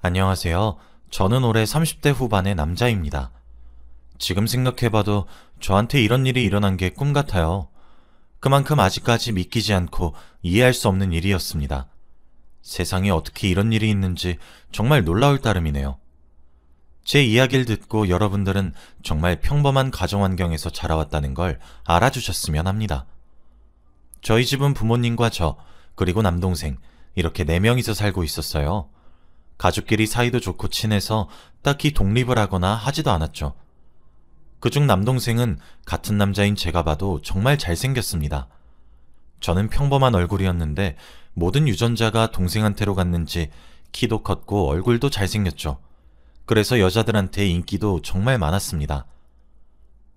안녕하세요. 저는 올해 30대 후반의 남자입니다. 지금 생각해봐도 저한테 이런 일이 일어난 게 꿈 같아요. 그만큼 아직까지 믿기지 않고 이해할 수 없는 일이었습니다. 세상에 어떻게 이런 일이 있는지 정말 놀라울 따름이네요. 제 이야기를 듣고 여러분들은 정말 평범한 가정 환경에서 자라왔다는 걸 알아주셨으면 합니다. 저희 집은 부모님과 저, 그리고 남동생, 이렇게 4명이서 살고 있었어요. 가족끼리 사이도 좋고 친해서 딱히 독립을 하거나 하지도 않았죠. 그중 남동생은 같은 남자인 제가 봐도 정말 잘생겼습니다. 저는 평범한 얼굴이었는데 모든 유전자가 동생한테로 갔는지 키도 컸고 얼굴도 잘생겼죠. 그래서 여자들한테 인기도 정말 많았습니다.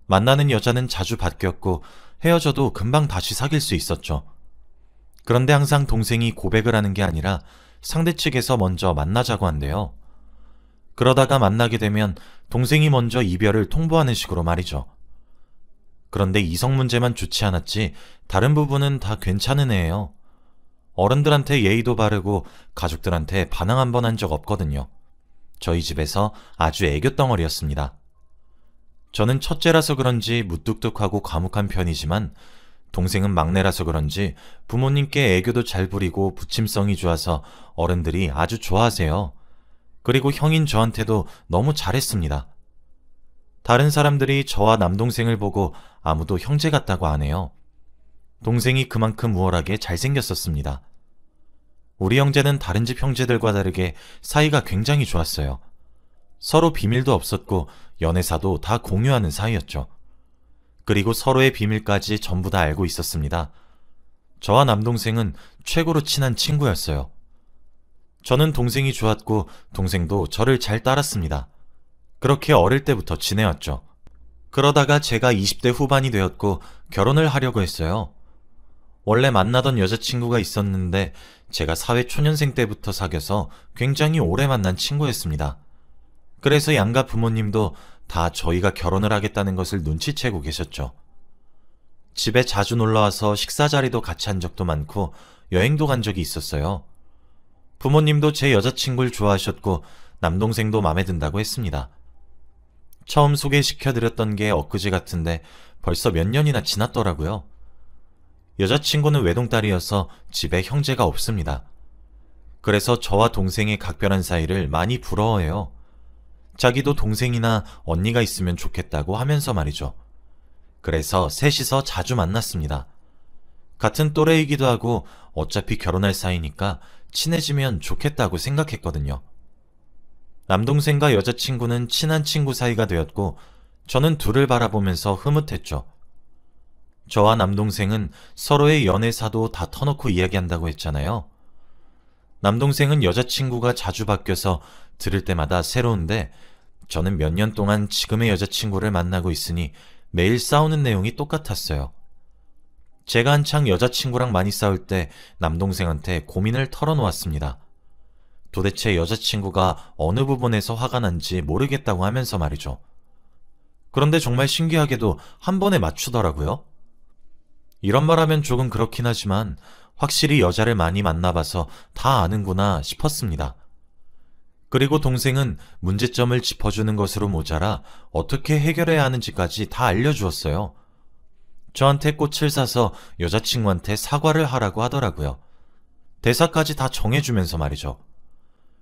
만나는 여자는 자주 바뀌었고 헤어져도 금방 다시 사귈 수 있었죠. 그런데 항상 동생이 고백을 하는 게 아니라 상대 측에서 먼저 만나자고 한대요. 그러다가 만나게 되면 동생이 먼저 이별을 통보하는 식으로 말이죠. 그런데 이성 문제만 좋지 않았지 다른 부분은 다 괜찮은 애예요. 어른들한테 예의도 바르고 가족들한테 반항 한 번 한 적 없거든요. 저희 집에서 아주 애교 덩어리였습니다. 저는 첫째라서 그런지 무뚝뚝하고 과묵한 편이지만 동생은 막내라서 그런지 부모님께 애교도 잘 부리고 부침성이 좋아서 어른들이 아주 좋아하세요. 그리고 형인 저한테도 너무 잘했습니다. 다른 사람들이 저와 남동생을 보고 아무도 형제 같다고 안 해요. 동생이 그만큼 우월하게 잘생겼었습니다. 우리 형제는 다른 집 형제들과 다르게 사이가 굉장히 좋았어요. 서로 비밀도 없었고 연애사도 다 공유하는 사이였죠. 그리고 서로의 비밀까지 전부 다 알고 있었습니다. 저와 남동생은 최고로 친한 친구였어요. 저는 동생이 좋았고 동생도 저를 잘 따랐습니다. 그렇게 어릴 때부터 지내왔죠. 그러다가 제가 20대 후반이 되었고 결혼을 하려고 했어요. 원래 만나던 여자친구가 있었는데 제가 사회 초년생 때부터 사귀어서 굉장히 오래 만난 친구였습니다. 그래서 양가 부모님도 다 저희가 결혼을 하겠다는 것을 눈치채고 계셨죠. 집에 자주 놀러와서 식사 자리도 같이 한 적도 많고 여행도 간 적이 있었어요. 부모님도 제 여자친구를 좋아하셨고 남동생도 마음에 든다고 했습니다. 처음 소개시켜드렸던 게 엊그제 같은데 벌써 몇 년이나 지났더라고요. 여자친구는 외동딸이어서 집에 형제가 없습니다. 그래서 저와 동생의 각별한 사이를 많이 부러워해요. 자기도 동생이나 언니가 있으면 좋겠다고 하면서 말이죠. 그래서 셋이서 자주 만났습니다. 같은 또래이기도 하고 어차피 결혼할 사이니까 친해지면 좋겠다고 생각했거든요. 남동생과 여자친구는 친한 친구 사이가 되었고 저는 둘을 바라보면서 흐뭇했죠. 저와 남동생은 서로의 연애사도 다 터놓고 이야기한다고 했잖아요. 남동생은 여자친구가 자주 바뀌어서 들을 때마다 새로운데 저는 몇 년 동안 지금의 여자친구를 만나고 있으니 매일 싸우는 내용이 똑같았어요. 제가 한창 여자친구랑 많이 싸울 때 남동생한테 고민을 털어놓았습니다. 도대체 여자친구가 어느 부분에서 화가 난지 모르겠다고 하면서 말이죠. 그런데 정말 신기하게도 한 번에 맞추더라고요. 이런 말하면 조금 그렇긴 하지만 확실히 여자를 많이 만나봐서 다 아는구나 싶었습니다. 그리고 동생은 문제점을 짚어주는 것으로 모자라 어떻게 해결해야 하는지까지 다 알려주었어요. 저한테 꽃을 사서 여자친구한테 사과를 하라고 하더라고요. 대사까지 다 정해주면서 말이죠.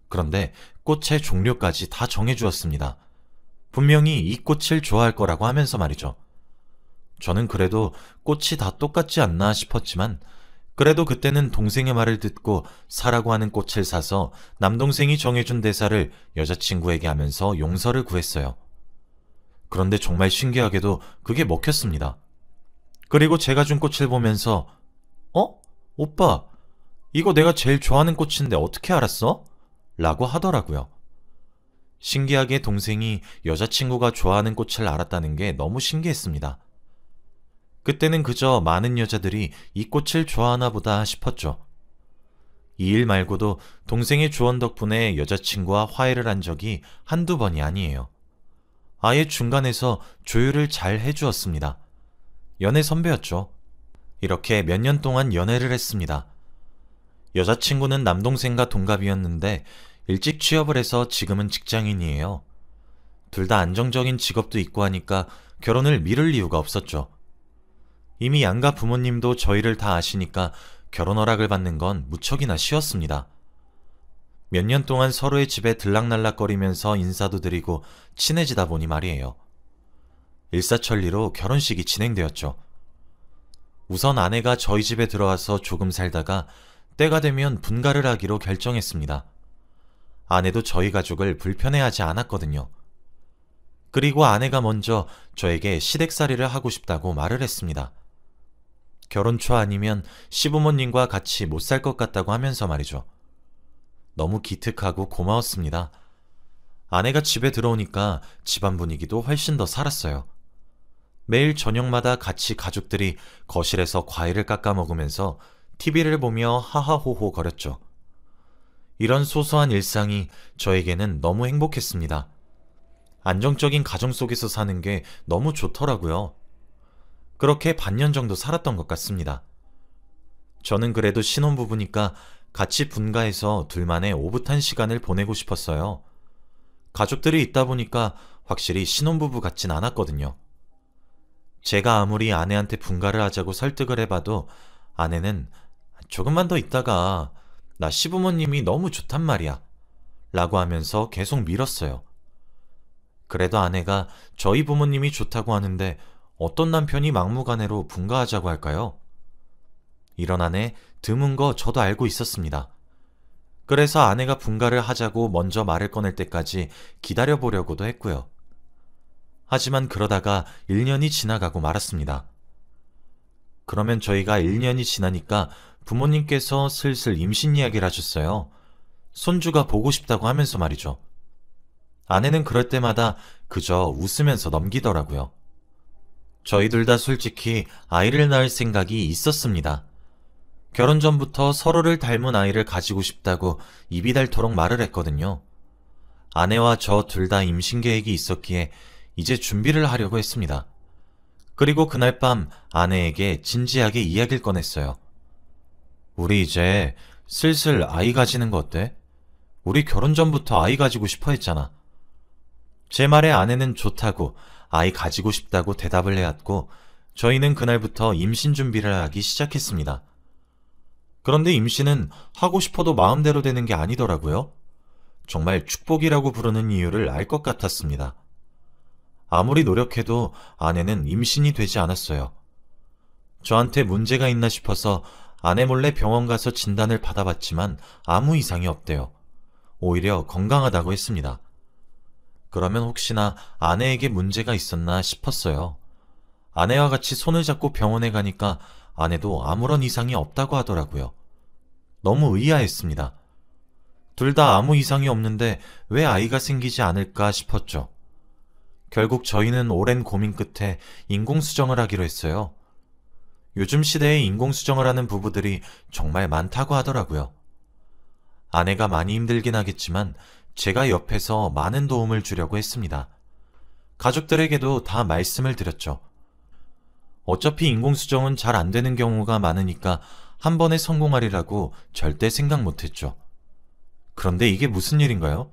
그런데 꽃의 종류까지 다 정해주었습니다. 분명히 이 꽃을 좋아할 거라고 하면서 말이죠. 저는 그래도 꽃이 다 똑같지 않나 싶었지만 그래도 그때는 동생의 말을 듣고 사라고 하는 꽃을 사서 남동생이 정해준 대사를 여자친구에게 하면서 용서를 구했어요. 그런데 정말 신기하게도 그게 먹혔습니다. 그리고 제가 준 꽃을 보면서 오빠, 이거 내가 제일 좋아하는 꽃인데 어떻게 알았어? 라고 하더라고요. 신기하게 동생이 여자친구가 좋아하는 꽃을 알았다는 게 너무 신기했습니다. 그때는 그저 많은 여자들이 이 꽃을 좋아하나 보다 싶었죠. 이 일 말고도 동생의 조언 덕분에 여자친구와 화해를 한 적이 한두 번이 아니에요. 아예 중간에서 조율을 잘 해주었습니다. 연애 선배였죠. 이렇게 몇 년 동안 연애를 했습니다. 여자친구는 남동생과 동갑이었는데 일찍 취업을 해서 지금은 직장인이에요. 둘 다 안정적인 직업도 있고 하니까 결혼을 미룰 이유가 없었죠. 이미 양가 부모님도 저희를 다 아시니까 결혼 허락을 받는 건 무척이나 쉬웠습니다. 몇 년 동안 서로의 집에 들락날락거리면서 인사도 드리고 친해지다 보니 말이에요. 일사천리로 결혼식이 진행되었죠. 우선 아내가 저희 집에 들어와서 조금 살다가 때가 되면 분가를 하기로 결정했습니다. 아내도 저희 가족을 불편해하지 않았거든요. 그리고 아내가 먼저 저에게 시댁살이를 하고 싶다고 말을 했습니다. 결혼 초 아니면 시부모님과 같이 못 살 것 같다고 하면서 말이죠. 너무 기특하고 고마웠습니다. 아내가 집에 들어오니까 집안 분위기도 훨씬 더 살았어요. 매일 저녁마다 같이 가족들이 거실에서 과일을 깎아 먹으면서 TV를 보며 하하호호 거렸죠. 이런 소소한 일상이 저에게는 너무 행복했습니다. 안정적인 가정 속에서 사는 게 너무 좋더라고요. 그렇게 반년 정도 살았던 것 같습니다. 저는 그래도 신혼부부니까 같이 분가해서 둘만의 오붓한 시간을 보내고 싶었어요. 가족들이 있다 보니까 확실히 신혼부부 같진 않았거든요. 제가 아무리 아내한테 분가를 하자고 설득을 해봐도 아내는 조금만 더 있다가 나 시부모님이 너무 좋단 말이야 라고 하면서 계속 미뤘어요. 그래도 아내가 저희 부모님이 좋다고 하는데 어떤 남편이 막무가내로 분가하자고 할까요? 이런 아내 드문 거 저도 알고 있었습니다. 그래서 아내가 분가를 하자고 먼저 말을 꺼낼 때까지 기다려보려고도 했고요. 하지만 그러다가 1년이 지나가고 말았습니다. 그러면 저희가 1년이 지나니까 부모님께서 슬슬 임신 이야기를 하셨어요. 손주가 보고 싶다고 하면서 말이죠. 아내는 그럴 때마다 그저 웃으면서 넘기더라고요. 저희들 다 솔직히 아이를 낳을 생각이 있었습니다. 결혼 전부터 서로를 닮은 아이를 가지고 싶다고 입이 닳도록 말을 했거든요. 아내와 저 둘 다 임신 계획이 있었기에 이제 준비를 하려고 했습니다. 그리고 그날 밤 아내에게 진지하게 이야기를 꺼냈어요. 우리 이제 슬슬 아이 가지는 거 어때? 우리 결혼 전부터 아이 가지고 싶어 했잖아. 제 말에 아내는 좋다고 아이 가지고 싶다고 대답을 해왔고 저희는 그날부터 임신 준비를 하기 시작했습니다. 그런데 임신은 하고 싶어도 마음대로 되는 게 아니더라고요. 정말 축복이라고 부르는 이유를 알 것 같았습니다. 아무리 노력해도 아내는 임신이 되지 않았어요. 저한테 문제가 있나 싶어서 아내 몰래 병원 가서 진단을 받아봤지만 아무 이상이 없대요. 오히려 건강하다고 했습니다. 그러면 혹시나 아내에게 문제가 있었나 싶었어요. 아내와 같이 손을 잡고 병원에 가니까 아내도 아무런 이상이 없다고 하더라고요. 너무 의아했습니다. 둘 다 아무 이상이 없는데 왜 아이가 생기지 않을까 싶었죠. 결국 저희는 오랜 고민 끝에 인공수정을 하기로 했어요. 요즘 시대에 인공수정을 하는 부부들이 정말 많다고 하더라고요. 아내가 많이 힘들긴 하겠지만 제가 옆에서 많은 도움을 주려고 했습니다. 가족들에게도 다 말씀을 드렸죠. 어차피 인공수정은 잘 안 되는 경우가 많으니까 한 번에 성공하리라고 절대 생각 못했죠. 그런데 이게 무슨 일인가요?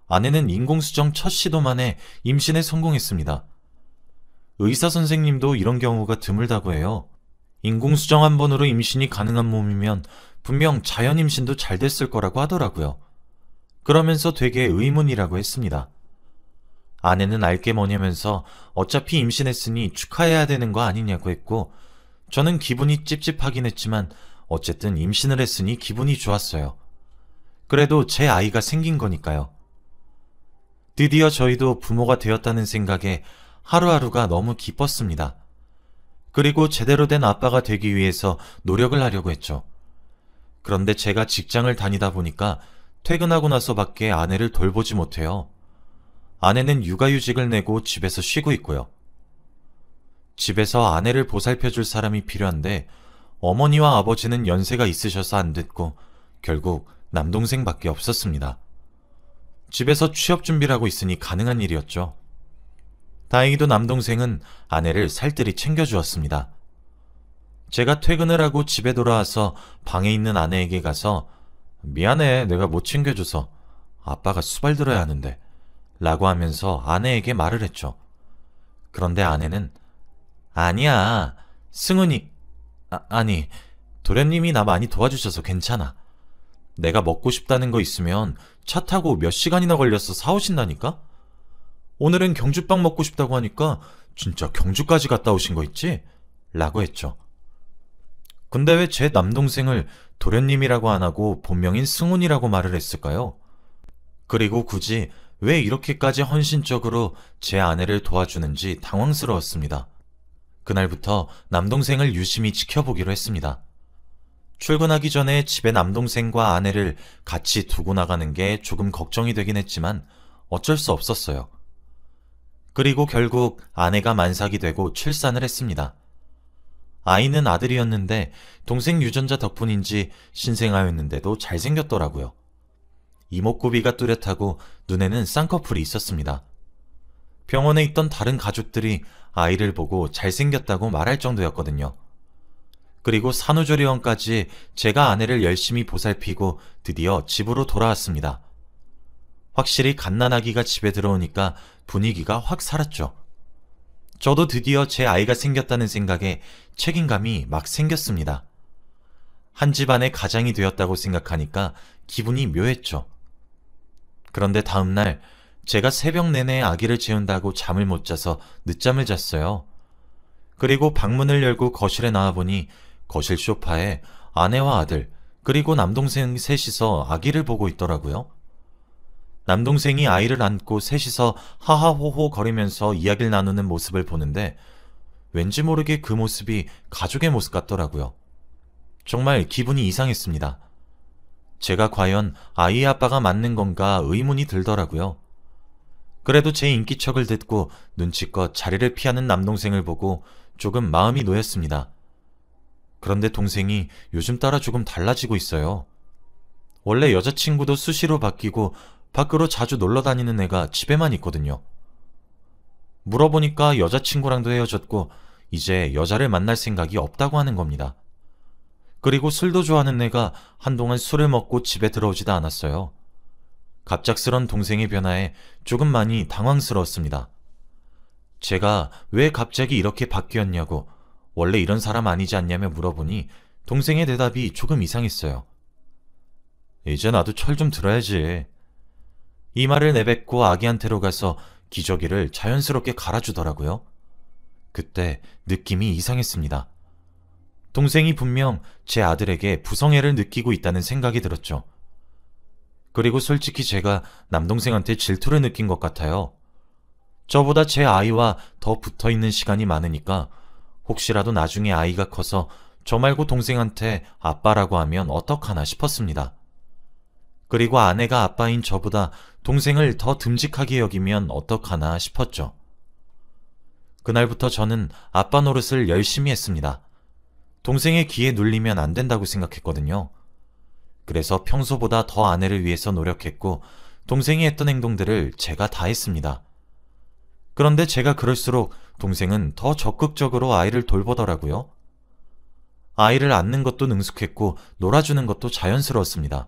아내는 인공수정 첫 시도 만에 임신에 성공했습니다. 의사 선생님도 이런 경우가 드물다고 해요. 인공수정 한 번으로 임신이 가능한 몸이면 분명 자연 임신도 잘 됐을 거라고 하더라고요. 그러면서 되게 의문이라고 했습니다. 아내는 알게 뭐냐면서 어차피 임신했으니 축하해야 되는 거 아니냐고 했고 저는 기분이 찝찝하긴 했지만 어쨌든 임신을 했으니 기분이 좋았어요. 그래도 제 아이가 생긴 거니까요. 드디어 저희도 부모가 되었다는 생각에 하루하루가 너무 기뻤습니다. 그리고 제대로 된 아빠가 되기 위해서 노력을 하려고 했죠. 그런데 제가 직장을 다니다 보니까 퇴근하고 나서밖에 아내를 돌보지 못해요. 아내는 육아휴직을 내고 집에서 쉬고 있고요. 집에서 아내를 보살펴줄 사람이 필요한데 어머니와 아버지는 연세가 있으셔서 안 됐고 결국 남동생밖에 없었습니다. 집에서 취업 준비를 하고 있으니 가능한 일이었죠. 다행히도 남동생은 아내를 살뜰히 챙겨주었습니다. 제가 퇴근을 하고 집에 돌아와서 방에 있는 아내에게 가서 미안해, 내가 못 챙겨줘서 아빠가 수발 들어야 하는데 라고 하면서 아내에게 말을 했죠. 그런데 아내는 아니야, 승훈이 아니 도련님이 나 많이 도와주셔서 괜찮아. 내가 먹고 싶다는 거 있으면 차 타고 몇 시간이나 걸려서 사오신다니까? 오늘은 경주빵 먹고 싶다고 하니까 진짜 경주까지 갔다 오신 거 있지? 라고 했죠. 근데 왜 제 남동생을 도련님이라고 안 하고 본명인 승훈이라고 말을 했을까요? 그리고 굳이 왜 이렇게까지 헌신적으로 제 아내를 도와주는지 당황스러웠습니다. 그날부터 남동생을 유심히 지켜보기로 했습니다. 출근하기 전에 집에 남동생과 아내를 같이 두고 나가는 게 조금 걱정이 되긴 했지만 어쩔 수 없었어요. 그리고 결국 아내가 만삭이 되고 출산을 했습니다. 아이는 아들이었는데 동생 유전자 덕분인지 신생아였는데도 잘생겼더라고요. 이목구비가 뚜렷하고 눈에는 쌍꺼풀이 있었습니다. 병원에 있던 다른 가족들이 아이를 보고 잘생겼다고 말할 정도였거든요. 그리고 산후조리원까지 제가 아내를 열심히 보살피고 드디어 집으로 돌아왔습니다. 확실히 갓난아기가 집에 들어오니까 분위기가 확 살았죠. 저도 드디어 제 아이가 생겼다는 생각에 책임감이 막 생겼습니다. 한 집안의 가장이 되었다고 생각하니까 기분이 묘했죠. 그런데 다음날 제가 새벽 내내 아기를 재운다고 잠을 못 자서 늦잠을 잤어요. 그리고 방문을 열고 거실에 나와보니 거실 소파에 아내와 아들 그리고 남동생 셋이서 아기를 보고 있더라고요. 남동생이 아이를 안고 셋이서 하하호호 거리면서 이야기를 나누는 모습을 보는데 왠지 모르게 그 모습이 가족의 모습 같더라고요. 정말 기분이 이상했습니다. 제가 과연 아이의 아빠가 맞는 건가 의문이 들더라고요. 그래도 제 인기척을 듣고 눈치껏 자리를 피하는 남동생을 보고 조금 마음이 놓였습니다. 그런데 동생이 요즘 따라 조금 달라지고 있어요. 원래 여자친구도 수시로 바뀌고 밖으로 자주 놀러 다니는 애가 집에만 있거든요. 물어보니까 여자친구랑도 헤어졌고 이제 여자를 만날 생각이 없다고 하는 겁니다. 그리고 술도 좋아하는 애가 한동안 술을 먹고 집에 들어오지도 않았어요. 갑작스런 동생의 변화에 조금 많이 당황스러웠습니다. 제가 왜 갑자기 이렇게 바뀌었냐고 원래 이런 사람 아니지 않냐며 물어보니 동생의 대답이 조금 이상했어요. 이제 나도 철 좀 들어야지. 이 말을 내뱉고 아기한테로 가서 기저귀를 자연스럽게 갈아주더라고요. 그때 느낌이 이상했습니다. 동생이 분명 제 아들에게 부성애를 느끼고 있다는 생각이 들었죠. 그리고 솔직히 제가 남동생한테 질투를 느낀 것 같아요. 저보다 제 아이와 더 붙어있는 시간이 많으니까 혹시라도 나중에 아이가 커서 저 말고 동생한테 아빠라고 하면 어떡하나 싶었습니다. 그리고 아내가 아빠인 저보다 동생을 더 듬직하게 여기면 어떡하나 싶었죠. 그날부터 저는 아빠 노릇을 열심히 했습니다. 동생의 귀에 눌리면 안 된다고 생각했거든요. 그래서 평소보다 더 아내를 위해서 노력했고 동생이 했던 행동들을 제가 다 했습니다. 그런데 제가 그럴수록 동생은 더 적극적으로 아이를 돌보더라고요. 아이를 안는 것도 능숙했고 놀아주는 것도 자연스러웠습니다.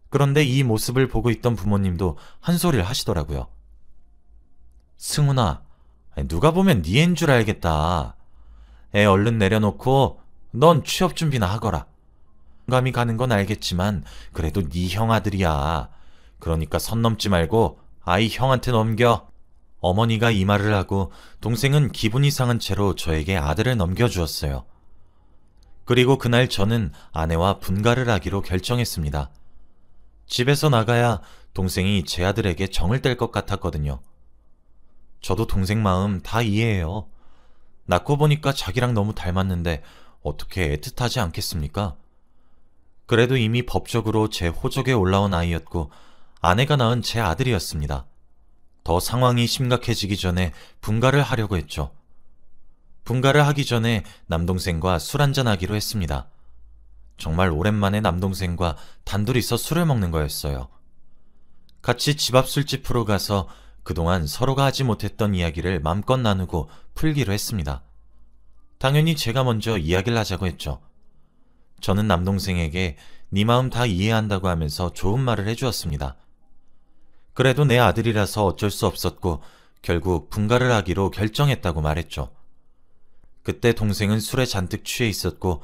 그런데 이 모습을 보고 있던 부모님도 한 소리를 하시더라고요. 승훈아, 누가 보면 네 애인 줄 알겠다. 애 얼른 내려놓고 넌 취업 준비나 하거라. 감이 가는 건 알겠지만 그래도 네 형 아들이야. 그러니까 선 넘지 말고 아이 형한테 넘겨. 어머니가 이 말을 하고 동생은 기분이 상한 채로 저에게 아들을 넘겨주었어요. 그리고 그날 저는 아내와 분가를 하기로 결정했습니다. 집에서 나가야 동생이 제 아들에게 정을 뗄 것 같았거든요. 저도 동생 마음 다 이해해요. 낳고 보니까 자기랑 너무 닮았는데 어떻게 애틋하지 않겠습니까? 그래도 이미 법적으로 제 호적에 올라온 아이였고 아내가 낳은 제 아들이었습니다. 더 상황이 심각해지기 전에 분가를 하려고 했죠. 분가를 하기 전에 남동생과 술 한잔 하기로 했습니다. 정말 오랜만에 남동생과 단둘이서 술을 먹는 거였어요. 같이 집 앞 술집으로 가서 그동안 서로가 하지 못했던 이야기를 맘껏 나누고 풀기로 했습니다. 당연히 제가 먼저 이야기를 하자고 했죠. 저는 남동생에게 네 마음 다 이해한다고 하면서 좋은 말을 해주었습니다. 그래도 내 아들이라서 어쩔 수 없었고 결국 분가를 하기로 결정했다고 말했죠. 그때 동생은 술에 잔뜩 취해 있었고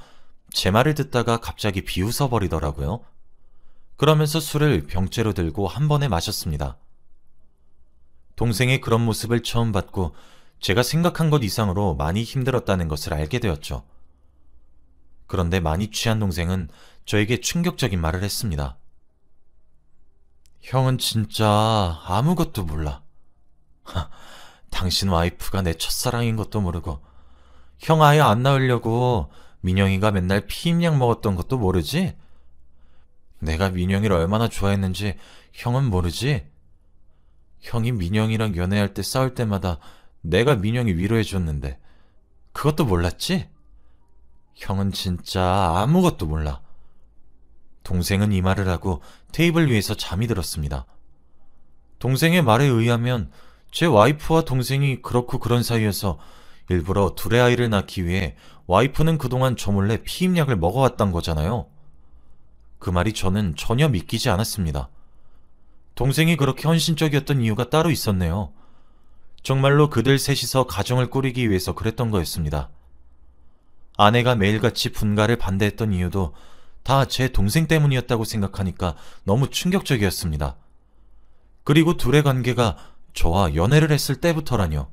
제 말을 듣다가 갑자기 비웃어 버리더라고요. 그러면서 술을 병째로 들고 한 번에 마셨습니다. 동생의 그런 모습을 처음 봤고 제가 생각한 것 이상으로 많이 힘들었다는 것을 알게 되었죠. 그런데 많이 취한 동생은 저에게 충격적인 말을 했습니다. 형은 진짜 아무것도 몰라. 당신 와이프가 내 첫사랑인 것도 모르고 형 아예 안 낳으려고 민영이가 맨날 피임약 먹었던 것도 모르지? 내가 민영이를 얼마나 좋아했는지 형은 모르지? 형이 민영이랑 연애할 때 싸울 때마다 내가 민영이 위로해줬는데 그것도 몰랐지? 형은 진짜 아무것도 몰라. 동생은 이 말을 하고 테이블 위에서 잠이 들었습니다. 동생의 말에 의하면 제 와이프와 동생이 그렇고 그런 사이여서 일부러 둘의 아이를 낳기 위해 와이프는 그동안 저 몰래 피임약을 먹어왔단 거잖아요. 그 말이 저는 전혀 믿기지 않았습니다. 동생이 그렇게 헌신적이었던 이유가 따로 있었네요. 정말로 그들 셋이서 가정을 꾸리기 위해서 그랬던 거였습니다. 아내가 매일같이 분가를 반대했던 이유도 다 제 동생 때문이었다고 생각하니까 너무 충격적이었습니다. 그리고 둘의 관계가 저와 연애를 했을 때부터라뇨.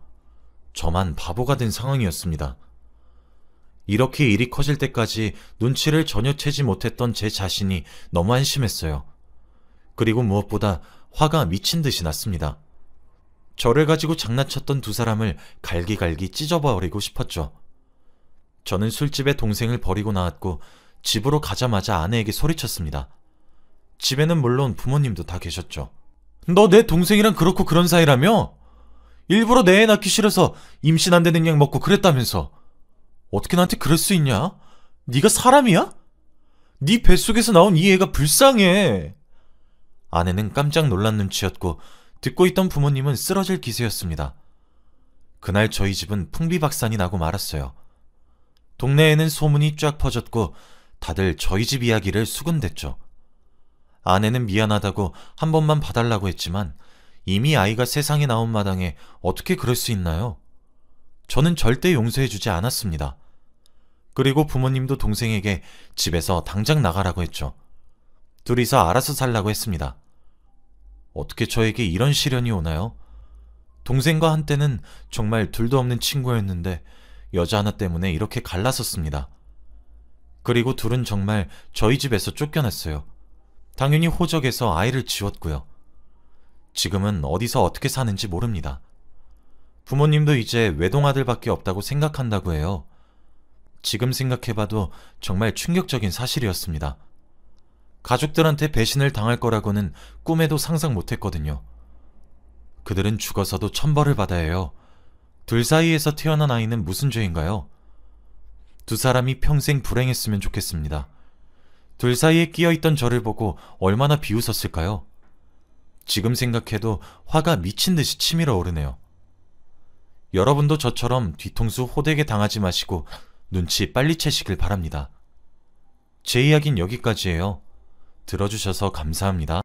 저만 바보가 된 상황이었습니다. 이렇게 일이 커질 때까지 눈치를 전혀 채지 못했던 제 자신이 너무 한심했어요. 그리고 무엇보다 화가 미친 듯이 났습니다. 저를 가지고 장난쳤던 두 사람을 갈기갈기 찢어버리고 싶었죠. 저는 술집에 동생을 버리고 나왔고 집으로 가자마자 아내에게 소리쳤습니다. 집에는 물론 부모님도 다 계셨죠. 너 내 동생이랑 그렇고 그런 사이라며? 일부러 내 애 낳기 싫어서 임신 안 되는 약 먹고 그랬다면서. 어떻게 나한테 그럴 수 있냐? 네가 사람이야? 네 뱃속에서 나온 이 애가 불쌍해. 아내는 깜짝 놀란 눈치였고 듣고 있던 부모님은 쓰러질 기세였습니다. 그날 저희 집은 풍비박산이 나고 말았어요. 동네에는 소문이 쫙 퍼졌고 다들 저희 집 이야기를 수군댔죠. 아내는 미안하다고 한 번만 봐달라고 했지만 이미 아이가 세상에 나온 마당에 어떻게 그럴 수 있나요? 저는 절대 용서해주지 않았습니다. 그리고 부모님도 동생에게 집에서 당장 나가라고 했죠. 둘이서 알아서 살라고 했습니다. 어떻게 저에게 이런 시련이 오나요? 동생과 한때는 정말 둘도 없는 친구였는데 여자 하나 때문에 이렇게 갈라섰습니다. 그리고 둘은 정말 저희 집에서 쫓겨났어요. 당연히 호적에서 아이를 지웠고요. 지금은 어디서 어떻게 사는지 모릅니다. 부모님도 이제 외동아들밖에 없다고 생각한다고 해요. 지금 생각해봐도 정말 충격적인 사실이었습니다. 가족들한테 배신을 당할 거라고는 꿈에도 상상 못했거든요. 그들은 죽어서도 천벌을 받아야 해요. 둘 사이에서 태어난 아이는 무슨 죄인가요? 두 사람이 평생 불행했으면 좋겠습니다. 둘 사이에 끼어있던 저를 보고 얼마나 비웃었을까요? 지금 생각해도 화가 미친 듯이 치밀어 오르네요. 여러분도 저처럼 뒤통수 호되게 당하지 마시고 눈치 빨리 채시길 바랍니다. 제 이야기는 여기까지예요. 들어주셔서 감사합니다.